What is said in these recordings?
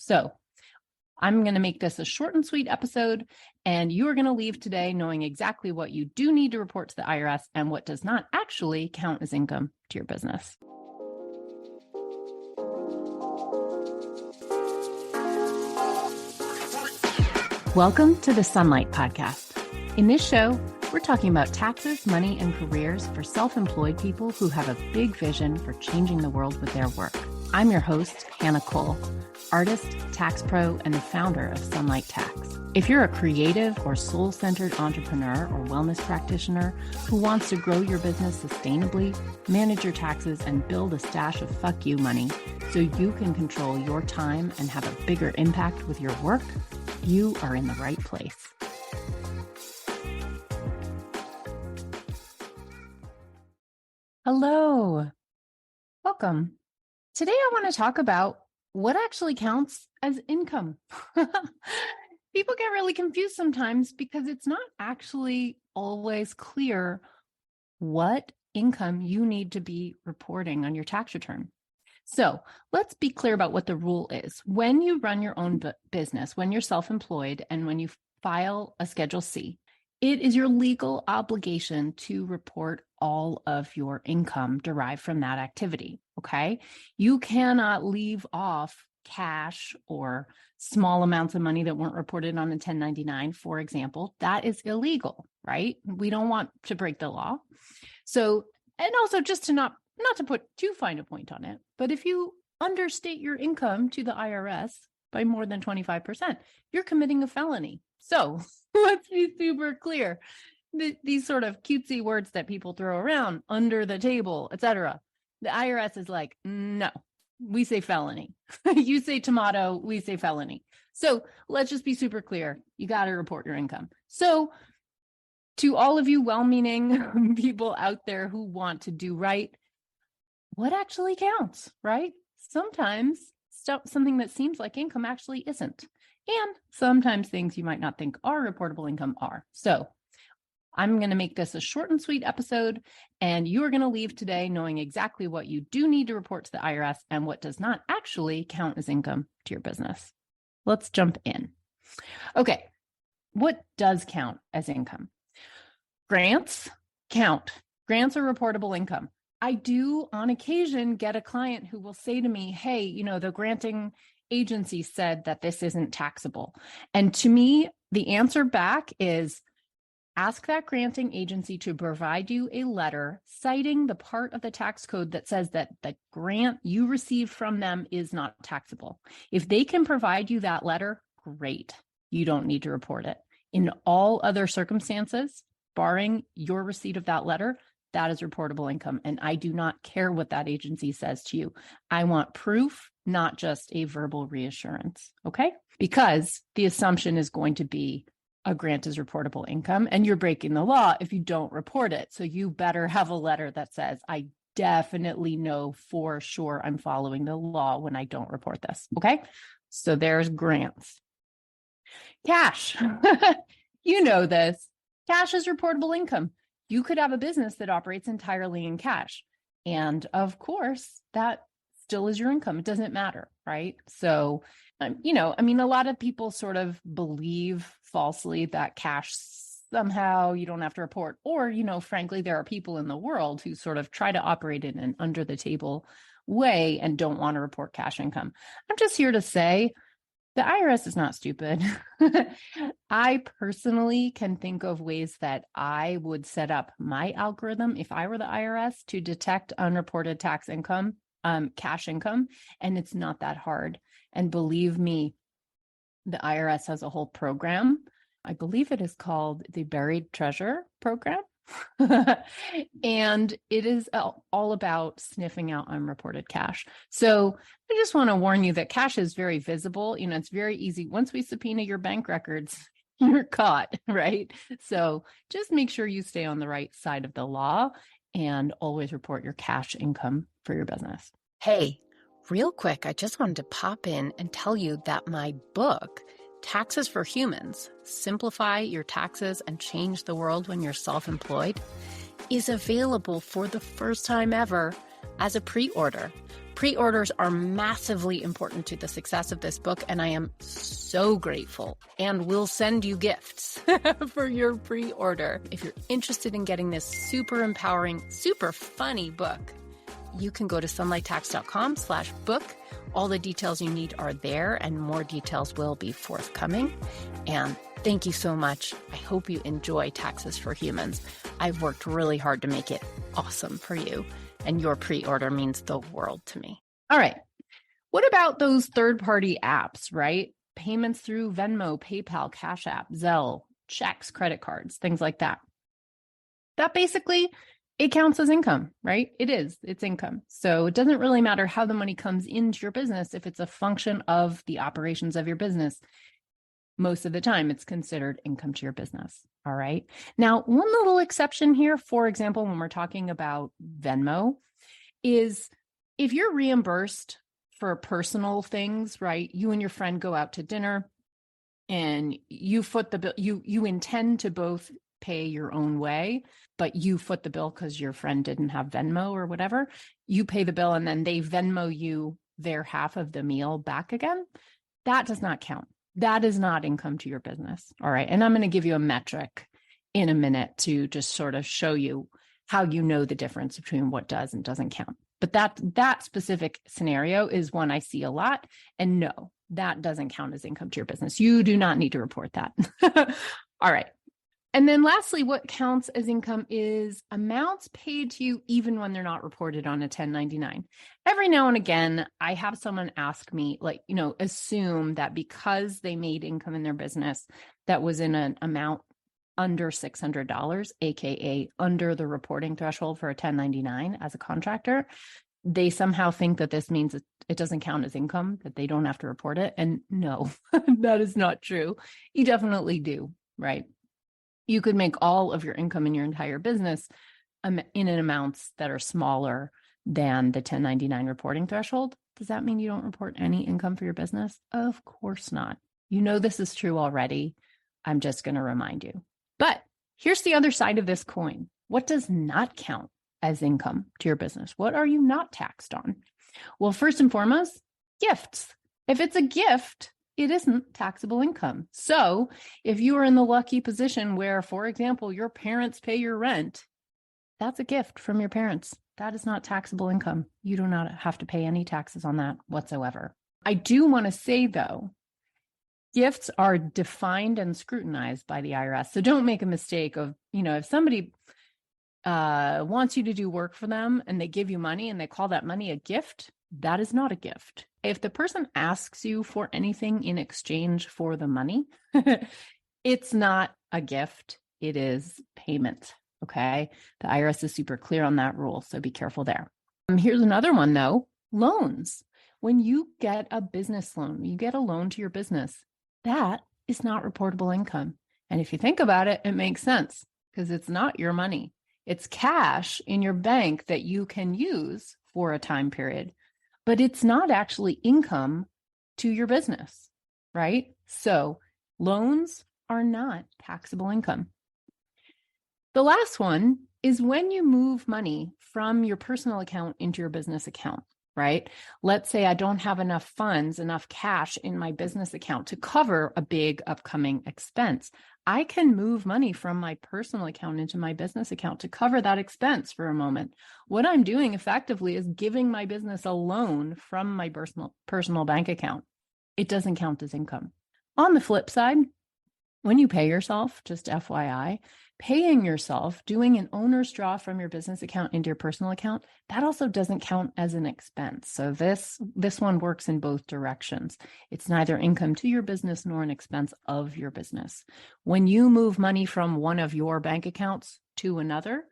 So I'm going to make this a short and sweet episode, and you are going to leave today knowing exactly what you do need to report to the IRS and what does not actually count as income to your business. Welcome to the Sunlight Podcast. In this show, we're talking about taxes, money, and careers for self-employed people who have a big vision for changing the world with their work. I'm your host, Hannah Cole, artist, tax pro, and the founder of Sunlight Tax. If you're a creative or soul-centered entrepreneur or wellness practitioner who wants to grow your business sustainably, manage your taxes, and build a stash of fuck you money so you can control your time and have a bigger impact with your work, you are in the right place. Hello. Welcome. Today I want to talk about what actually counts as income. People get really confused sometimes because it's not actually always clear what income you need to be reporting on your tax return. So let's be clear about what the rule is. When you run your own business, when you're self-employed, and when you file a Schedule C, it is your legal obligation to report all of your income derived from that activity, okay? You cannot leave off cash or small amounts of money that weren't reported on a 1099, for example. That is illegal, right? We don't want to break the law. So, and also just to not to put too fine a point on it, but if you understate your income to the IRS by more than 25%, you're committing a felony. So let's be super clear. These sort of cutesy words that people throw around, under the table, etc. The IRS is like, no, we say felony. You say tomato, we say felony. So let's just be super clear. You got to report your income. So to all of you well-meaning people out there who want to do right, what actually counts, right? Sometimes something that seems like income actually isn't. And sometimes things you might not think are reportable income are. So I'm going to make this a short and sweet episode, and you are going to leave today knowing exactly what you do need to report to the IRS and what does not actually count as income to your business. Let's jump in. Okay, what does count as income? Grants count. Grants are reportable income. I do on occasion get a client who will say to me, hey, the granting agency said that this isn't taxable. And to me, the answer back is ask that granting agency to provide you a letter citing the part of the tax code that says that the grant you received from them is not taxable. If they can provide you that letter, great. You don't need to report it. In all other circumstances, barring your receipt of that letter, that is reportable income. And I do not care what that agency says to you. I want proof, not just a verbal reassurance, okay? Because the assumption is going to be a grant is reportable income, and you're breaking the law if you don't report it. So you better have a letter that says, I definitely know for sure I'm following the law when I don't report this, okay? So there's grants. Cash, you know this. Cash is reportable income. You could have a business that operates entirely in cash. And of course, that still is your income. It doesn't matter, right? So, a lot of people sort of believe falsely that cash somehow you don't have to report. Or, frankly, there are people in the world who sort of try to operate in an under the table way and don't want to report cash income. I'm just here to say, the IRS is not stupid. I personally can think of ways that I would set up my algorithm if I were the IRS to detect unreported tax income, cash income, and it's not that hard. And believe me, the IRS has a whole program. I believe it is called the Buried Treasure Program. And it is all about sniffing out unreported cash. So I just want to warn you that cash is very visible. It's very easy. Once we subpoena your bank records, you're caught, right? So just make sure you stay on the right side of the law and always report your cash income for your business. Hey, real quick, I just wanted to pop in and tell you that my book, Taxes for Humans, Simplify Your Taxes and Change the World When You're Self-Employed, is available for the first time ever as a pre-order. Pre-orders are massively important to the success of this book, and I am so grateful and will send you gifts for your pre-order. If you're interested in getting this super empowering, super funny book, you can go to sunlighttax.com/book. All the details you need are there, and more details will be forthcoming. And thank you so much. I hope you enjoy Taxes for Humans. I've worked really hard to make it awesome for you, and your pre-order means the world to me. All right. What about those third-party apps, right? Payments through Venmo, PayPal, Cash App, Zelle, checks, credit cards, things like that. That basically, it counts as income, right? It's income. So it doesn't really matter how the money comes into your business if it's a function of the operations of your business. Most of the time, it's considered income to your business. All right. Now, one little exception here, for example, when we're talking about Venmo, is if you're reimbursed for personal things, right? You and your friend go out to dinner and you foot the bill, you intend to both pay your own way, but you foot the bill because your friend didn't have Venmo or whatever. You pay the bill and then they Venmo you their half of the meal back again. That does not count. That is not income to your business. All right. And I'm going to give you a metric in a minute to just sort of show you how you know the difference between what does and doesn't count. But that specific scenario is one I see a lot. And no, that doesn't count as income to your business. You do not need to report that. All right. And then lastly, what counts as income is amounts paid to you even when they're not reported on a 1099. Every now and again, I have someone ask me, assume that because they made income in their business that was in an amount under $600, AKA under the reporting threshold for a 1099 as a contractor, they somehow think that this means it doesn't count as income, that they don't have to report it. And no, that is not true. You definitely do, right? You could make all of your income in your entire business in amounts that are smaller than the 1099 reporting threshold. Does that mean you don't report any income for your business? Of course not. You know this is true already. I'm just going to remind you. But here's the other side of this coin. What does not count as income to your business? What are you not taxed on? Well, first and foremost, gifts. If it's a gift, it isn't taxable income. So if you are in the lucky position where, for example, your parents pay your rent, that's a gift from your parents. That is not taxable income. You do not have to pay any taxes on that whatsoever. I do want to say, though, gifts are defined and scrutinized by the IRS. So don't make a mistake of, if somebody wants you to do work for them and they give you money and they call that money a gift, that is not a gift. If the person asks you for anything in exchange for the money, it's not a gift. It is payment. Okay. The IRS is super clear on that rule. So be careful there. Here's another one though, loans. When you get a business loan, you get a loan to your business, that is not reportable income. And if you think about it, it makes sense because it's not your money. It's cash in your bank that you can use for a time period, but it's not actually income to your business, right? So loans are not taxable income. The last one is when you move money from your personal account into your business account, right? Let's say I don't have enough funds, enough cash in my business account to cover a big upcoming expense. I can move money from my personal account into my business account to cover that expense for a moment. What I'm doing effectively is giving my business a loan from my personal bank account. It doesn't count as income. On the flip side, when you pay yourself, just FYI, paying yourself, doing an owner's draw from your business account into your personal account, that also doesn't count as an expense. So this one works in both directions. It's neither income to your business nor an expense of your business. When you move money from one of your bank accounts to another,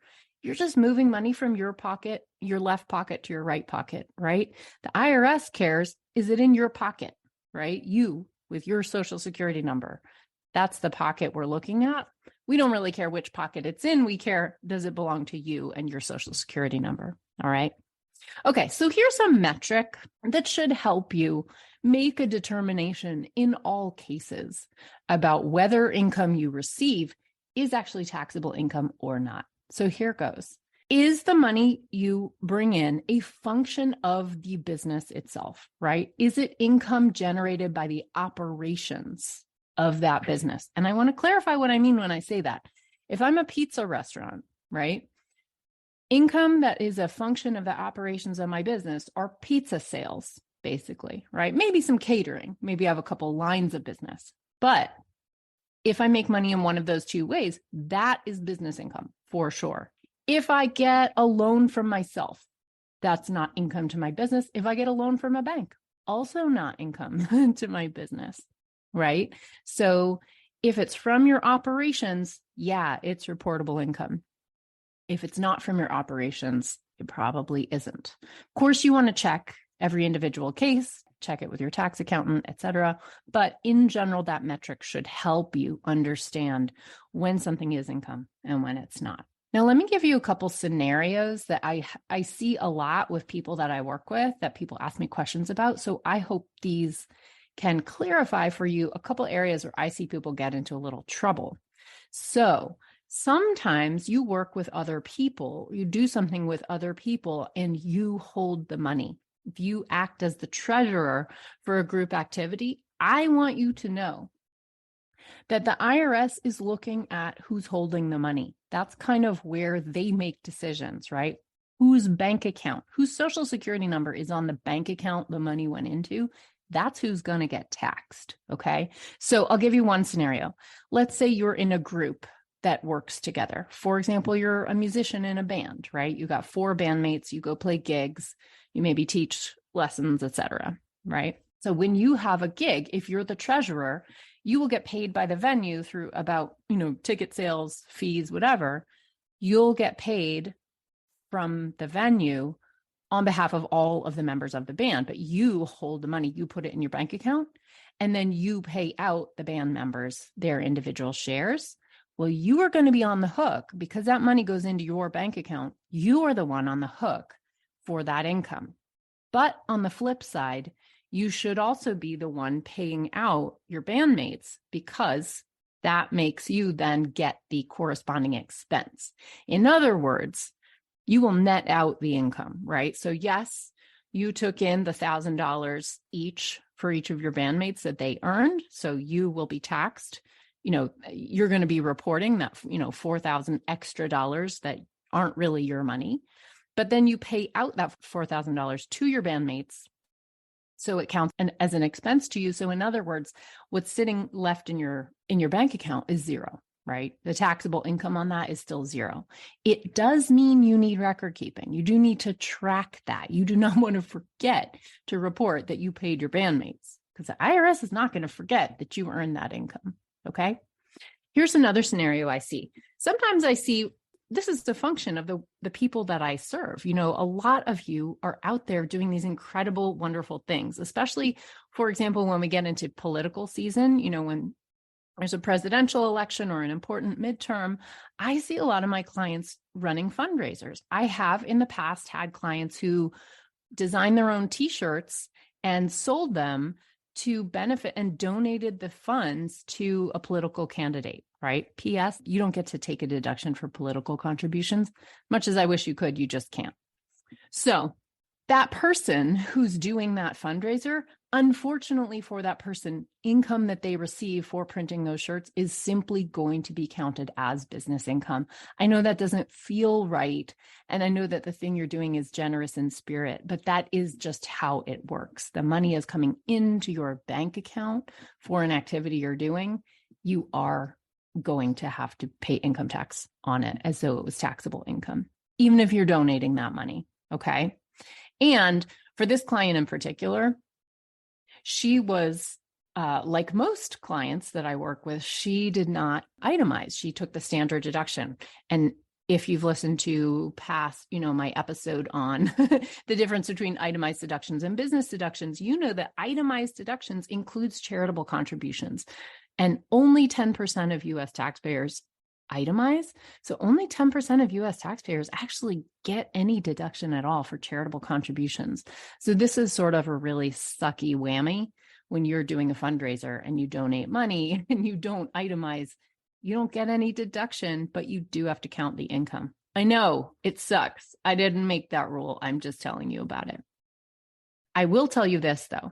you're just moving money from your pocket, your left pocket to your right pocket, right? The IRS cares, is it in your pocket, right? You with your social security number. That's the pocket we're looking at. We don't really care which pocket it's in. We care, does it belong to you and your social security number? All right. Okay. So here's a metric that should help you make a determination in all cases about whether income you receive is actually taxable income or not. So here goes. Is the money you bring in a function of the business itself, right? Is it income generated by the operations of that business? And I want to clarify what I mean when I say that. If I'm a pizza restaurant, right? Income that is a function of the operations of my business are pizza sales, basically, right? Maybe some catering. Maybe I have a couple lines of business. But if I make money in one of those two ways, that is business income for sure. If I get a loan from myself, that's not income to my business. If I get a loan from a bank, also not income to my business, right? So if it's from your operations, yeah, it's reportable income. If it's not from your operations, it probably isn't. Of course, you want to check every individual case, check it with your tax accountant, et cetera. But in general, that metric should help you understand when something is income and when it's not. Now, let me give you a couple scenarios that I see a lot with people that I work with that people ask me questions about. So I hope these can clarify for you a couple areas where I see people get into a little trouble. So sometimes you work with other people, you do something with other people, and you hold the money. If you act as the treasurer for a group activity, I want you to know that the IRS is looking at who's holding the money. That's kind of where they make decisions, right? Whose bank account, whose social security number is on the bank account the money went into. That's who's going to get taxed. Okay. So I'll give you one scenario. Let's say you're in a group that works together. For example, you're a musician in a band, right? You got 4 bandmates, you go play gigs, you maybe teach lessons, etc., right? So when you have a gig, if you're the treasurer, you will get paid by the venue through about, ticket sales, fees, whatever. You'll get paid from the venue on behalf of all of the members of the band, but you hold the money, you put it in your bank account, and then you pay out the band members their individual shares. Well, you are going to be on the hook because that money goes into your bank account. You are the one on the hook for that income. But on the flip side, you should also be the one paying out your bandmates because that makes you then get the corresponding expense. In other words, you will net out the income, right? So yes, you took in the $1,000 each for each of your bandmates that they earned. So you will be taxed. You're going to be reporting that, $4,000 extra dollars that aren't really your money, but then you pay out that $4,000 to your bandmates. So it counts as an expense to you. So in other words, what's sitting left in your bank account is zero, right? The taxable income on that is still zero. It does mean you need record keeping. You do need to track that. You do not want to forget to report that you paid your bandmates because the IRS is not going to forget that you earned that income. Okay. Here's another scenario I see. Sometimes I see this is the function of the people that I serve. A lot of you are out there doing these incredible, wonderful things, especially, for example, when we get into political season, when there's a presidential election or an important midterm, I see a lot of my clients running fundraisers. I have in the past had clients who designed their own t-shirts and sold them to benefit and donated the funds to a political candidate, right? P.S. You don't get to take a deduction for political contributions. Much as I wish you could, you just can't. So that person who's doing that fundraiser, unfortunately for that person, income that they receive for printing those shirts is simply going to be counted as business income. I know that doesn't feel right. And I know that the thing you're doing is generous in spirit, but that is just how it works. The money is coming into your bank account for an activity you're doing. You are going to have to pay income tax on it as though it was taxable income, even if you're donating that money. Okay. And for this client in particular, she was like most clients that I work with, she did not itemize. She took the standard deduction. And if you've listened to past, my episode on the difference between itemized deductions and business deductions, that itemized deductions includes charitable contributions. And only 10% of US taxpayers itemize. So only 10% of US taxpayers actually get any deduction at all for charitable contributions. So this is sort of a really sucky whammy when you're doing a fundraiser and you donate money and you don't itemize. You don't get any deduction, but you do have to count the income. I know it sucks. I didn't make that rule. I'm just telling you about it. I will tell you this though.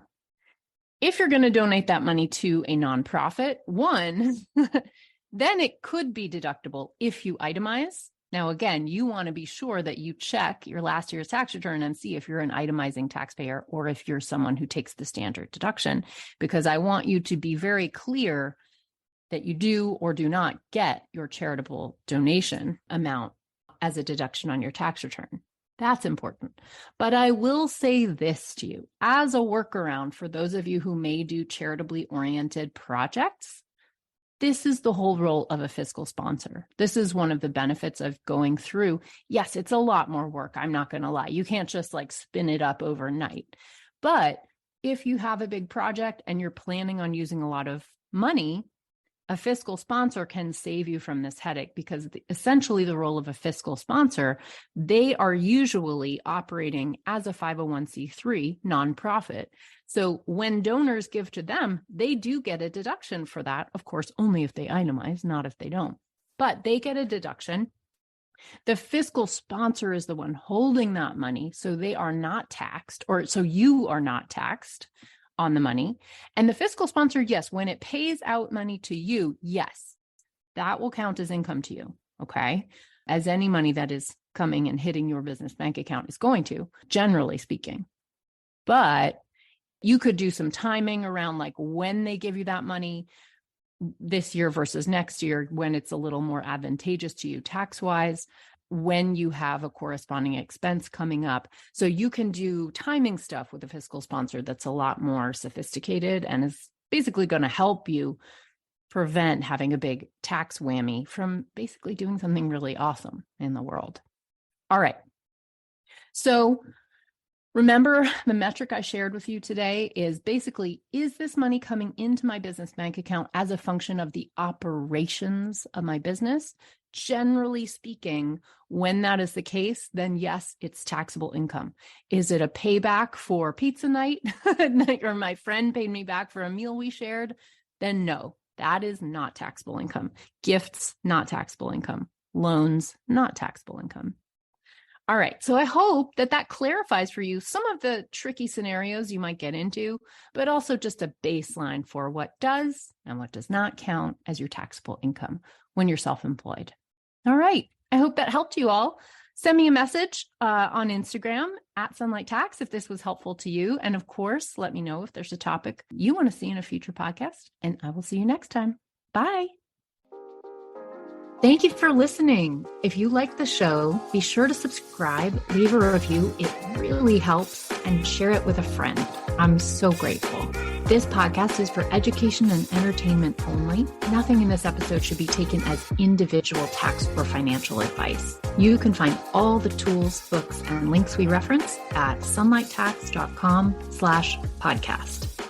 If you're going to donate that money to a nonprofit, one, then it could be deductible if you itemize. Now, again, you want to be sure that you check your last year's tax return and see if you're an itemizing taxpayer or if you're someone who takes the standard deduction, because I want you to be very clear that you do or do not get your charitable donation amount as a deduction on your tax return. That's important. But I will say this to you as a workaround for those of you who may do charitably oriented projects. This is the whole role of a fiscal sponsor. This is one of the benefits of going through. Yes, it's a lot more work. I'm not going to lie. You can't just like spin it up overnight. But if you have a big project and you're planning on using a lot of money, a fiscal sponsor can save you from this headache, because essentially the role of a fiscal sponsor, they are usually operating as a 501c3 nonprofit. So when donors give to them, they do get a deduction for that. Of course, only if they itemize, not if they don't. But they get a deduction. The fiscal sponsor is the one holding that money, so they are not taxed, or so you are not taxed on the money. And the fiscal sponsor, yes, when it pays out money to you, yes, that will count as income to you, okay? As any money that is coming and hitting your business bank account is going to, generally speaking. But you could do some timing around like when they give you that money this year versus next year, when it's a little more advantageous to you tax-wise, when you have a corresponding expense coming up. So you can do timing stuff with a fiscal sponsor that's a lot more sophisticated and is basically going to help you prevent having a big tax whammy from basically doing something really awesome in the world. All right. So remember, the metric I shared with you today is basically, is this money coming into my business bank account as a function of the operations of my business? Generally speaking, when that is the case, then yes, it's taxable income. Is it a payback for pizza night or my friend paid me back for a meal we shared? Then no, that is not taxable income. Gifts, not taxable income. Loans, not taxable income. All right. So I hope that that clarifies for you some of the tricky scenarios you might get into, but also just a baseline for what does and what does not count as your taxable income when you're self-employed. All right. I hope that helped you all. Send me a message on Instagram at Sunlight Tax if this was helpful to you. And of course, let me know if there's a topic you want to see in a future podcast, and I will see you next time. Bye. Thank you for listening. If you like the show, be sure to subscribe, leave a review. It really helps, and share it with a friend. I'm so grateful. This podcast is for education and entertainment only. Nothing in this episode should be taken as individual tax or financial advice. You can find all the tools, books, and links we reference at sunlighttax.com/podcast.